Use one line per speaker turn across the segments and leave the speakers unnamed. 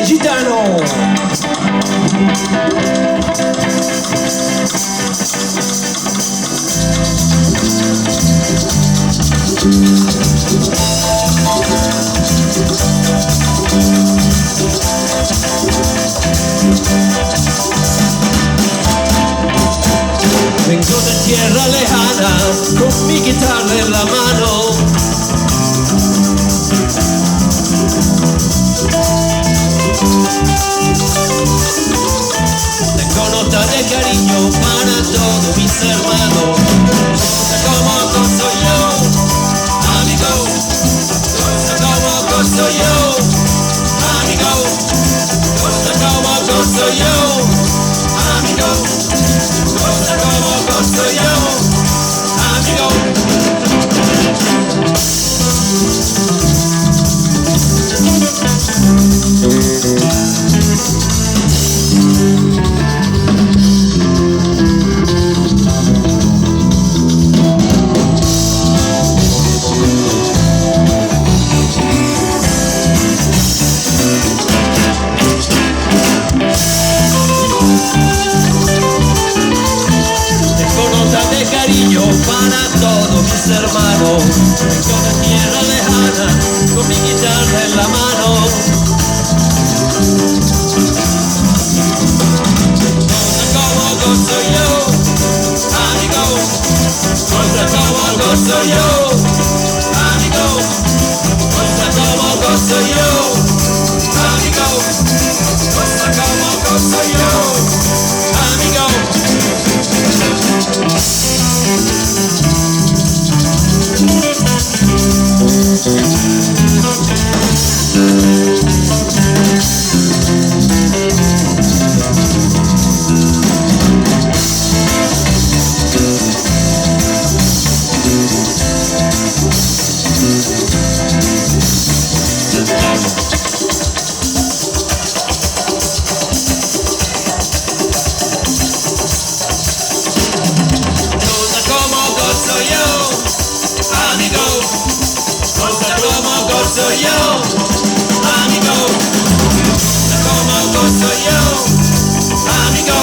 Gitano. Vengo de tierra lejana con mi guitarra en la mano. Tengo nota de cariño para todos mis hermanos. Como soy yo, amigo. Como soy yo, amigo. Como soy yo, amigo. Como soy yo, amigo. Cariño para todos mis hermanos. Vengo de tierra lejana con mi guitarra en la mano. Como soy yo, amigo. Como soy yo, amigo. Como soy yo, amigo. Como soy yo, amigo. Soy yo, amigo. Como soy yo, amigo.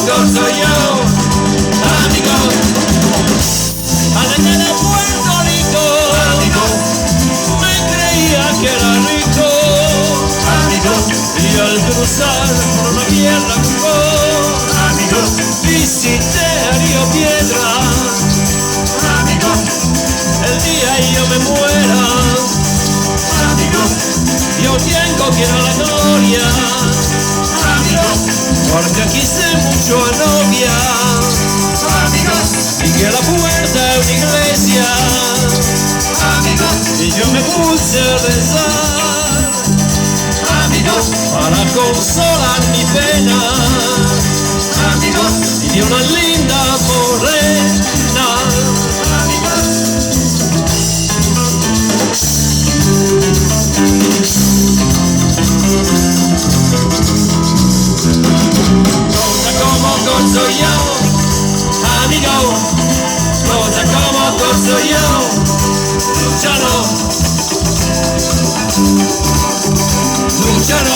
Como soy yo, amigo. Al llegar a Puerto Rico, amigo, me creía que era rico, amigo. Y al cruzar por una tierra mejor, amigo, visité a Río Piedra, amigo. El día y yo me muera, amigo, yo tengo que ir a la gloria, amigo, porque quise mucho a novia, amigo, y que la puerta es una iglesia, amigo, y yo me puse a rezar, amigo, para consolar mi pena, amigo, y de una linda morena, amigo. Como soy yo, amigo. Cosa como soy yo, Luciano. Luciano.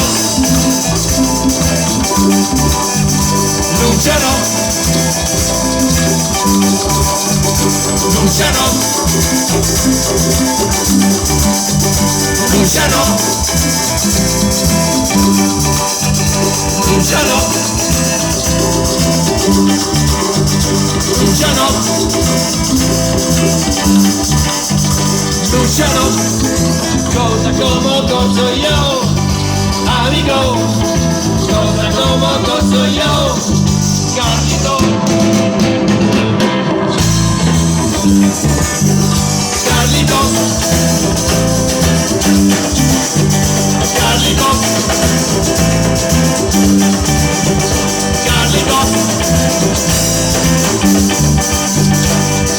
Luciano. Luciano. Luciano. Luciano. Luciano. Luciano. Cosa como soy yo, amigo. Cosa como soy yo, Carlito. Carlitos, Carlitos,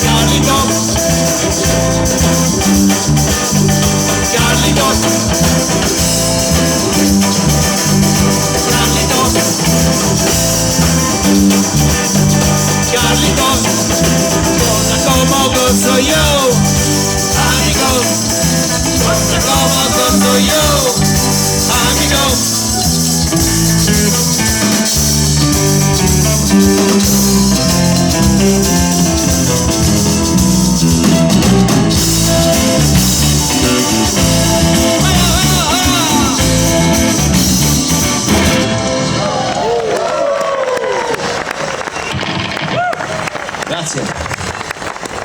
Carlitos, Carlitos, Carlitos, Carlitos, cosa como gozo yo, amigos, cosa como gozo yo.